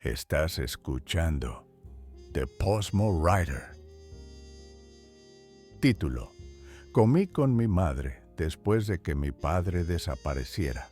Estás escuchando The Postmo Writer. Título: Comí con mi madre después de que mi padre desapareciera.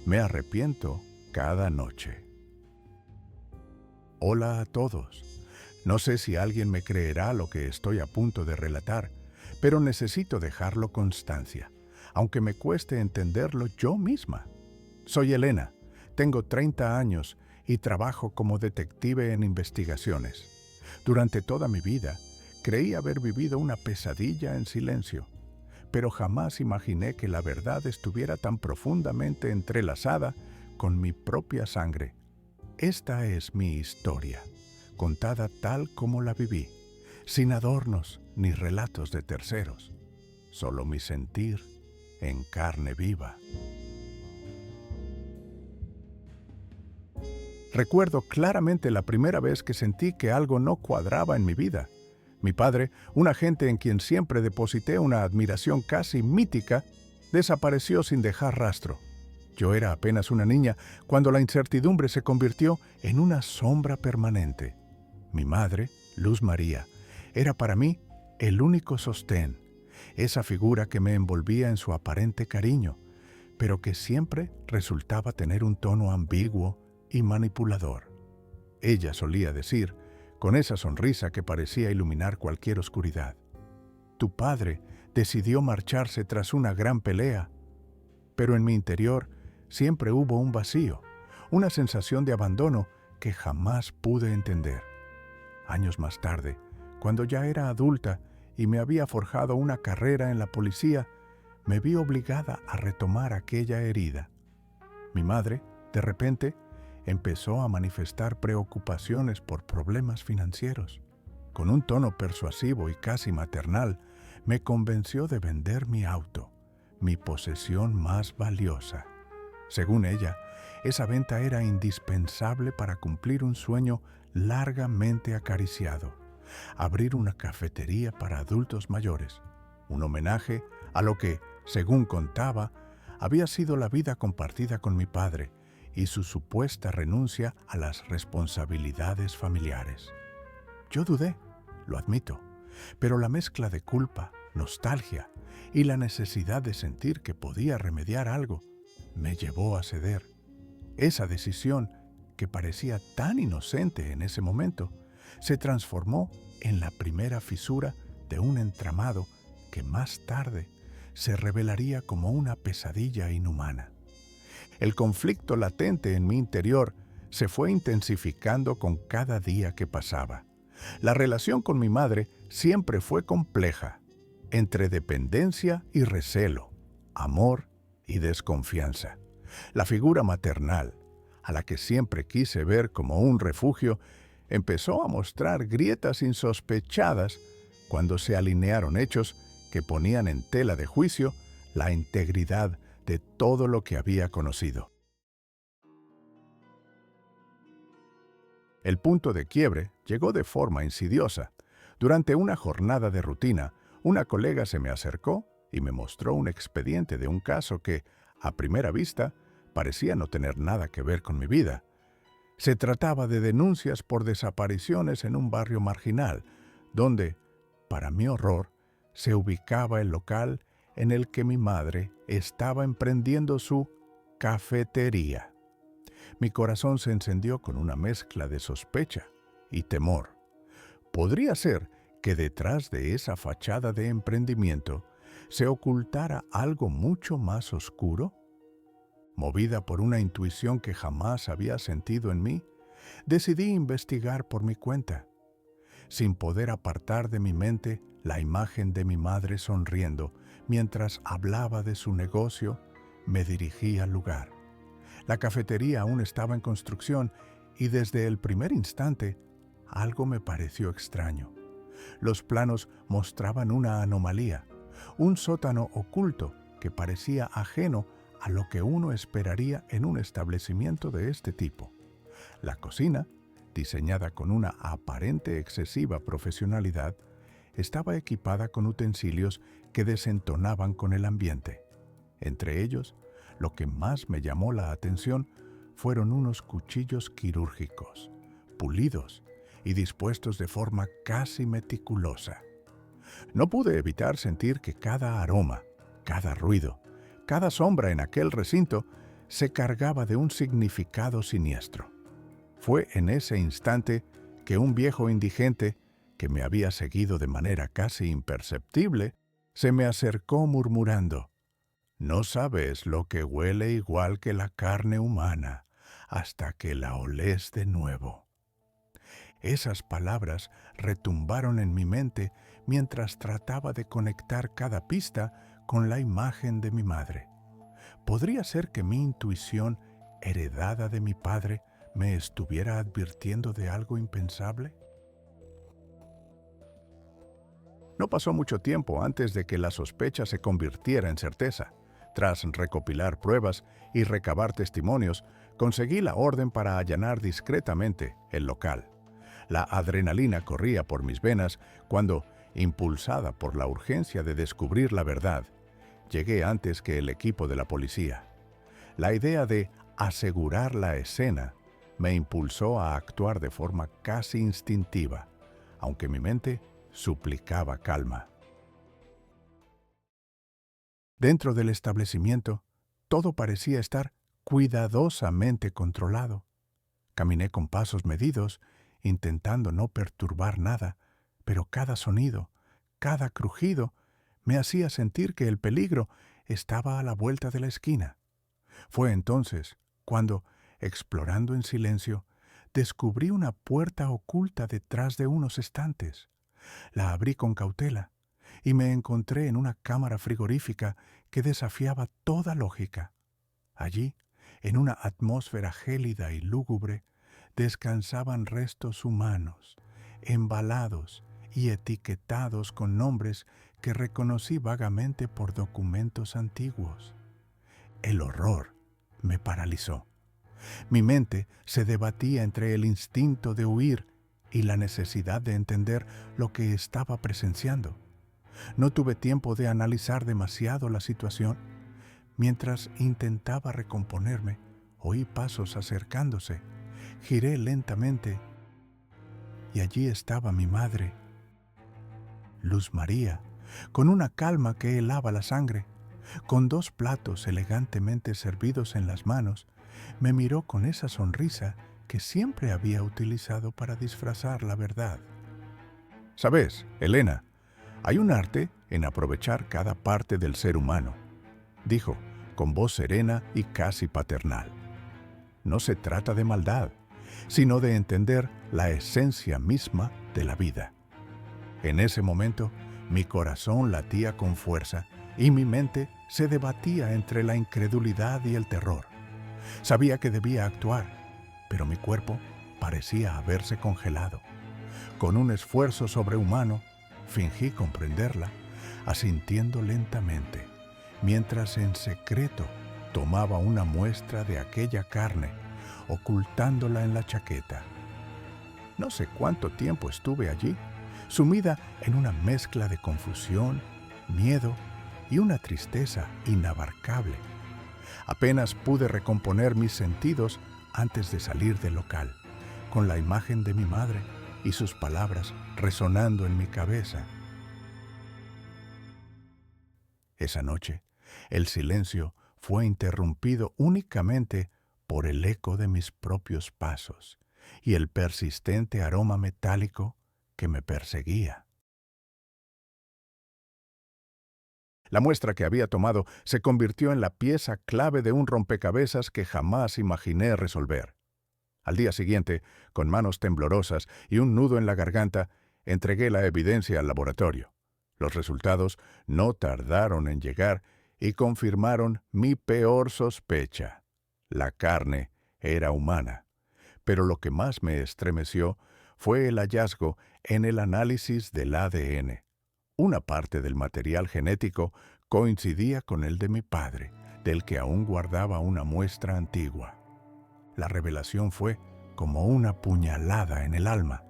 Me arrepiento cada noche. Hola a todos. No sé si alguien me creerá lo que estoy a punto de relatar, pero necesito dejarlo constancia, aunque me cueste entenderlo yo misma. Soy Elena, tengo 30 años y trabajo como detective en investigaciones. Durante toda mi vida, creí haber vivido una pesadilla en silencio, pero jamás imaginé que la verdad estuviera tan profundamente entrelazada con mi propia sangre. Esta es mi historia, contada tal como la viví, sin adornos ni relatos de terceros, solo mi sentir en carne viva. Recuerdo claramente la primera vez que sentí que algo no cuadraba en mi vida. Mi padre, un agente en quien siempre deposité una admiración casi mítica, desapareció sin dejar rastro. Yo era apenas una niña cuando la incertidumbre se convirtió en una sombra permanente. Mi madre, Luz María, era para mí el único sostén, esa figura que me envolvía en su aparente cariño, pero que siempre resultaba tener un tono ambiguo y manipulador. Ella solía decir, con esa sonrisa que parecía iluminar cualquier oscuridad: «Tu padre decidió marcharse tras una gran pelea». Pero en mi interior siempre hubo un vacío, una sensación de abandono que jamás pude entender. Años más tarde, cuando ya era adulta y me había forjado una carrera en la policía, me vi obligada a retomar aquella herida. Mi madre, de repente, empezó a manifestar preocupaciones por problemas financieros. Con un tono persuasivo y casi maternal, me convenció de vender mi auto, mi posesión más valiosa. Según ella, esa venta era indispensable para cumplir un sueño largamente acariciado: abrir una cafetería para adultos mayores, un homenaje a lo que, según contaba, había sido la vida compartida con mi padre y su supuesta renuncia a las responsabilidades familiares. Yo dudé, lo admito, pero la mezcla de culpa, nostalgia y la necesidad de sentir que podía remediar algo me llevó a ceder. Esa decisión, que parecía tan inocente en ese momento, se transformó en la primera fisura de un entramado que más tarde se revelaría como una pesadilla inhumana. El conflicto latente en mi interior se fue intensificando con cada día que pasaba. La relación con mi madre siempre fue compleja, entre dependencia y recelo, amor y desconfianza. La figura maternal, a la que siempre quise ver como un refugio, empezó a mostrar grietas insospechadas cuando se alinearon hechos que ponían en tela de juicio la integridad de todo lo que había conocido. El punto de quiebre llegó de forma insidiosa. Durante una jornada de rutina, una colega se me acercó y me mostró un expediente de un caso que, a primera vista, parecía no tener nada que ver con mi vida. Se trataba de denuncias por desapariciones en un barrio marginal, donde, para mi horror, se ubicaba el local en el que mi madre estaba emprendiendo su cafetería. Mi corazón se encendió con una mezcla de sospecha y temor. ¿Podría ser que detrás de esa fachada de emprendimiento se ocultara algo mucho más oscuro? Movida por una intuición que jamás había sentido en mí, decidí investigar por mi cuenta. Sin poder apartar de mi mente la imagen de mi madre sonriendo mientras hablaba de su negocio, me dirigí al lugar. La cafetería aún estaba en construcción y desde el primer instante algo me pareció extraño. Los planos mostraban una anomalía, un sótano oculto que parecía ajeno a lo que uno esperaría en un establecimiento de este tipo. La cocina, diseñada con una aparente excesiva profesionalidad, estaba equipada con utensilios que desentonaban con el ambiente. Entre ellos, lo que más me llamó la atención fueron unos cuchillos quirúrgicos, pulidos y dispuestos de forma casi meticulosa. No pude evitar sentir que cada aroma, cada ruido, cada sombra en aquel recinto se cargaba de un significado siniestro. Fue en ese instante que un viejo indigente, que me había seguido de manera casi imperceptible, se me acercó murmurando: «No sabes lo que huele igual que la carne humana hasta que la olés de nuevo». Esas palabras retumbaron en mi mente mientras trataba de conectar cada pista con la imagen de mi madre. ¿Podría ser que mi intuición, heredada de mi padre, me estuviera advirtiendo de algo impensable? No pasó mucho tiempo antes de que la sospecha se convirtiera en certeza. Tras recopilar pruebas y recabar testimonios, conseguí la orden para allanar discretamente el local. La adrenalina corría por mis venas cuando, impulsada por la urgencia de descubrir la verdad, llegué antes que el equipo de la policía. La idea de asegurar la escena me impulsó a actuar de forma casi instintiva, aunque mi mente suplicaba calma. Dentro del establecimiento, todo parecía estar cuidadosamente controlado. Caminé con pasos medidos, intentando no perturbar nada, pero cada sonido, cada crujido, me hacía sentir que el peligro estaba a la vuelta de la esquina. Fue entonces cuando, explorando en silencio, descubrí una puerta oculta detrás de unos estantes. La abrí con cautela y me encontré en una cámara frigorífica que desafiaba toda lógica. Allí, en una atmósfera gélida y lúgubre, descansaban restos humanos, embalados y etiquetados con nombres que reconocí vagamente por documentos antiguos. El horror me paralizó. Mi mente se debatía entre el instinto de huir y la necesidad de entender lo que estaba presenciando. No tuve tiempo de analizar demasiado la situación. Mientras intentaba recomponerme, oí pasos acercándose. Giré lentamente y allí estaba mi madre, Luz María, con una calma que helaba la sangre. Con 2 platos elegantemente servidos en las manos, me miró con esa sonrisa que siempre había utilizado para disfrazar la verdad. «Sabes, Elena, hay un arte en aprovechar cada parte del ser humano», dijo, con voz serena y casi paternal. «No se trata de maldad, sino de entender la esencia misma de la vida». En ese momento, mi corazón latía con fuerza y mi mente se debatía entre la incredulidad y el terror. Sabía que debía actuar, pero mi cuerpo parecía haberse congelado. Con un esfuerzo sobrehumano, fingí comprenderla, asintiendo lentamente, mientras en secreto tomaba una muestra de aquella carne, ocultándola en la chaqueta. No sé cuánto tiempo estuve allí, sumida en una mezcla de confusión, miedo y una tristeza inabarcable. Apenas pude recomponer mis sentidos antes de salir del local, con la imagen de mi madre y sus palabras resonando en mi cabeza. Esa noche, el silencio fue interrumpido únicamente por el eco de mis propios pasos y el persistente aroma metálico que me perseguía. La muestra que había tomado se convirtió en la pieza clave de un rompecabezas que jamás imaginé resolver. Al día siguiente, con manos temblorosas y un nudo en la garganta, entregué la evidencia al laboratorio. Los resultados no tardaron en llegar y confirmaron mi peor sospecha. La carne era humana. Pero lo que más me estremeció fue el hallazgo en el análisis del ADN. Una parte del material genético coincidía con el de mi padre, del que aún guardaba una muestra antigua. La revelación fue como una puñalada en el alma.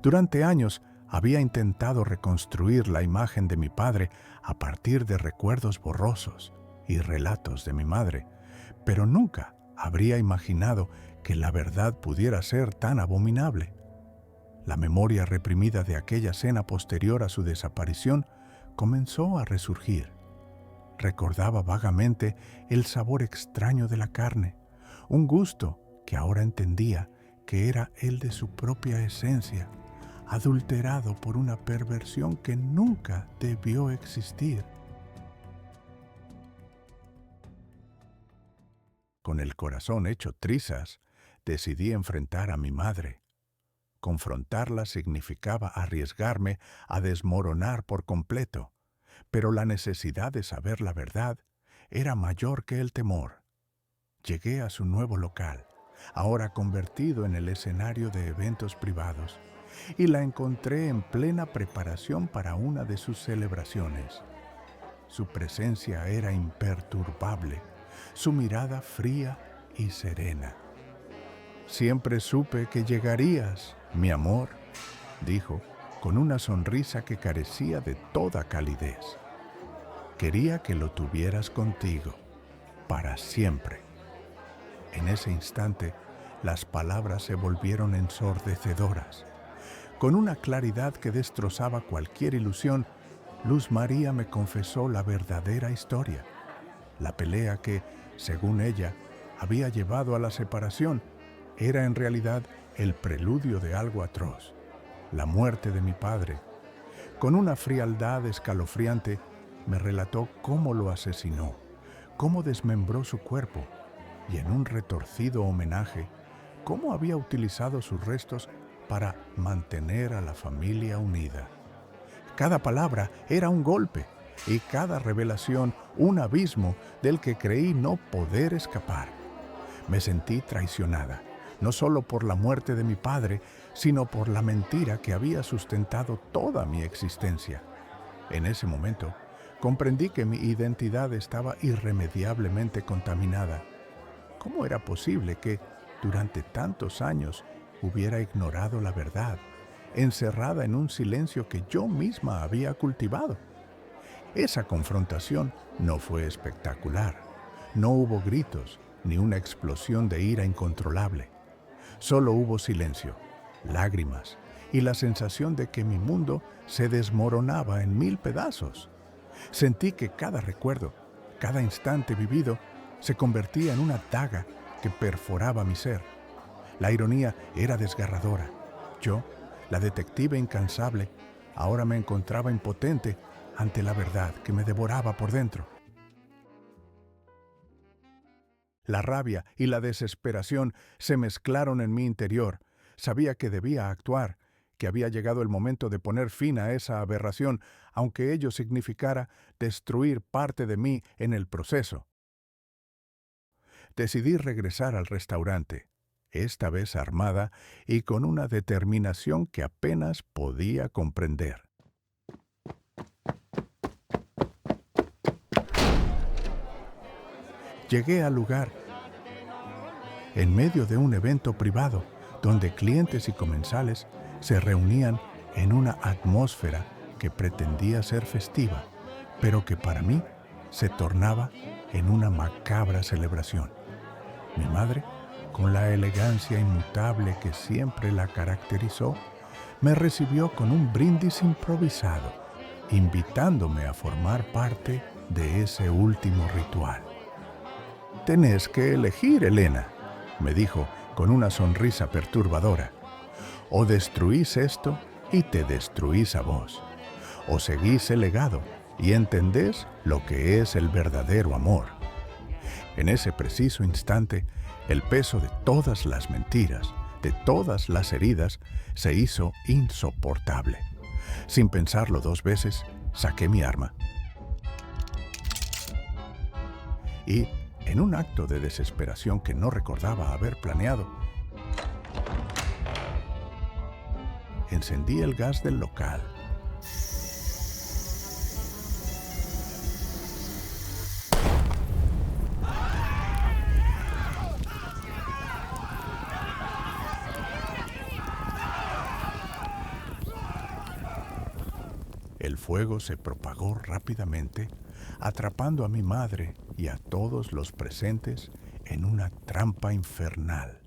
Durante años había intentado reconstruir la imagen de mi padre a partir de recuerdos borrosos y relatos de mi madre, pero nunca habría imaginado que la verdad pudiera ser tan abominable? La memoria reprimida de aquella cena posterior a su desaparición comenzó a resurgir. Recordaba vagamente el sabor extraño de la carne, un gusto que ahora entendía que era el de su propia esencia, adulterado por una perversión que nunca debió existir. Con el corazón hecho trizas, decidí enfrentar a mi madre. Confrontarla significaba arriesgarme a desmoronar por completo, pero la necesidad de saber la verdad era mayor que el temor. Llegué a su nuevo local, ahora convertido en el escenario de eventos privados, y la encontré en plena preparación para una de sus celebraciones. Su presencia era imperturbable, su mirada fría y serena. «Siempre supe que llegarías, mi amor», dijo, con una sonrisa que carecía de toda calidez. «Quería que lo tuvieras contigo, para siempre». En ese instante, las palabras se volvieron ensordecedoras. Con una claridad que destrozaba cualquier ilusión, Luz María me confesó la verdadera historia. La pelea que, según ella, había llevado a la separación era en realidad el preludio de algo atroz, la muerte de mi padre. Con una frialdad escalofriante, me relató cómo lo asesinó, cómo desmembró su cuerpo y, en un retorcido homenaje, cómo había utilizado sus restos para mantener a la familia unida. Cada palabra era un golpe y cada revelación un abismo del que creí no poder escapar. Me sentí traicionada, no solo por la muerte de mi padre, sino por la mentira que había sustentado toda mi existencia. En ese momento, comprendí que mi identidad estaba irremediablemente contaminada. ¿Cómo era posible que, durante tantos años, hubiera ignorado la verdad, encerrada en un silencio que yo misma había cultivado? Esa confrontación no fue espectacular. No hubo gritos, ni una explosión de ira incontrolable. Solo hubo silencio, lágrimas y la sensación de que mi mundo se desmoronaba en 1000 pedazos. Sentí que cada recuerdo, cada instante vivido, se convertía en una daga que perforaba mi ser. La ironía era desgarradora. Yo, la detective incansable, ahora me encontraba impotente ante la verdad que me devoraba por dentro. La rabia y la desesperación se mezclaron en mi interior. Sabía que debía actuar, que había llegado el momento de poner fin a esa aberración, aunque ello significara destruir parte de mí en el proceso. Decidí regresar al restaurante, esta vez armada y con una determinación que apenas podía comprender. Llegué al lugar, en medio de un evento privado, donde clientes y comensales se reunían en una atmósfera que pretendía ser festiva, pero que para mí se tornaba en una macabra celebración. Mi madre, con la elegancia inmutable que siempre la caracterizó, me recibió con un brindis improvisado, invitándome a formar parte de ese último ritual. «Tenés que elegir, Elena», me dijo con una sonrisa perturbadora. «O destruís esto y te destruís a vos, o seguís el legado y entendés lo que es el verdadero amor». En ese preciso instante, el peso de todas las mentiras, de todas las heridas, se hizo insoportable. Sin pensarlo 2 veces, saqué mi arma y, en un acto de desesperación que no recordaba haber planeado, encendí el gas del local. El fuego se propagó rápidamente, atrapando a mi madre y a todos los presentes en una trampa infernal.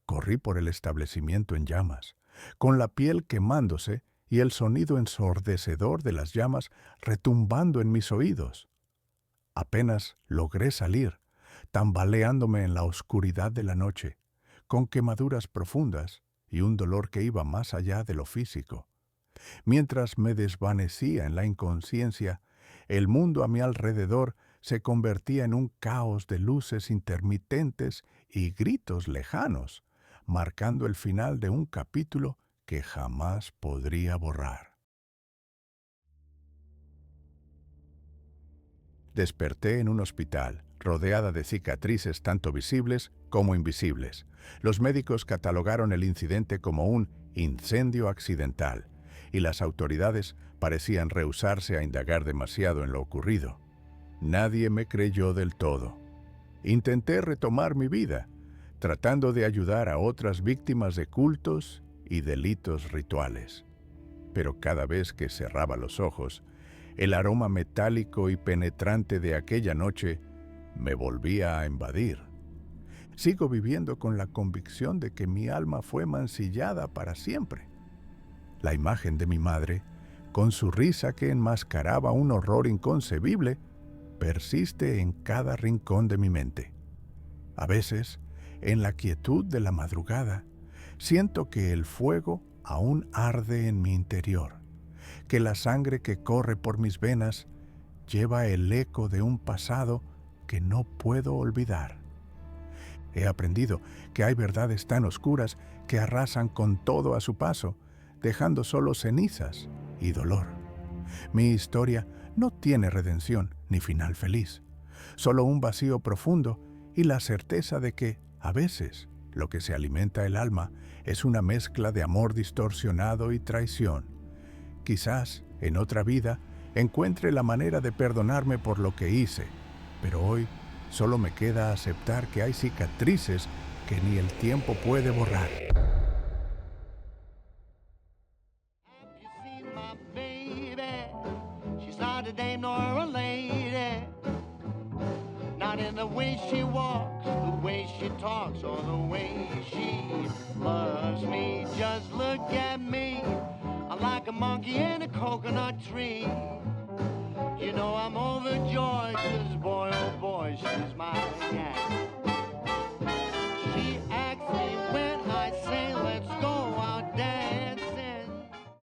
Corrí por el establecimiento en llamas, con la piel quemándose y el sonido ensordecedor de las llamas retumbando en mis oídos. Apenas logré salir, tambaleándome en la oscuridad de la noche, con quemaduras profundas y un dolor que iba más allá de lo físico. Mientras me desvanecía en la inconsciencia, el mundo a mi alrededor se convertía en un caos de luces intermitentes y gritos lejanos, marcando el final de un capítulo que jamás podría borrar. Desperté en un hospital, rodeada de cicatrices tanto visibles como invisibles. Los médicos catalogaron el incidente como un incendio accidental, y las autoridades parecían rehusarse a indagar demasiado en lo ocurrido. Nadie me creyó del todo. Intenté retomar mi vida, tratando de ayudar a otras víctimas de cultos y delitos rituales. Pero cada vez que cerraba los ojos, el aroma metálico y penetrante de aquella noche me volvía a invadir. Sigo viviendo con la convicción de que mi alma fue mancillada para siempre. La imagen de mi madre, con su risa que enmascaraba un horror inconcebible, persiste en cada rincón de mi mente. A veces, en la quietud de la madrugada, siento que el fuego aún arde en mi interior, que la sangre que corre por mis venas lleva el eco de un pasado que no puedo olvidar. He aprendido que hay verdades tan oscuras que arrasan con todo a su paso, dejando solo cenizas y dolor. Mi historia no tiene redención ni final feliz, solo un vacío profundo y la certeza de que, a veces, lo que se alimenta el alma es una mezcla de amor distorsionado y traición. Quizás, en otra vida, encuentre la manera de perdonarme por lo que hice, pero hoy solo me queda aceptar que hay cicatrices que ni el tiempo puede borrar. Not in the way she walks, the way she talks, or the way she loves me. Just look at me, I'm like a monkey in a coconut tree. You know I'm overjoyed to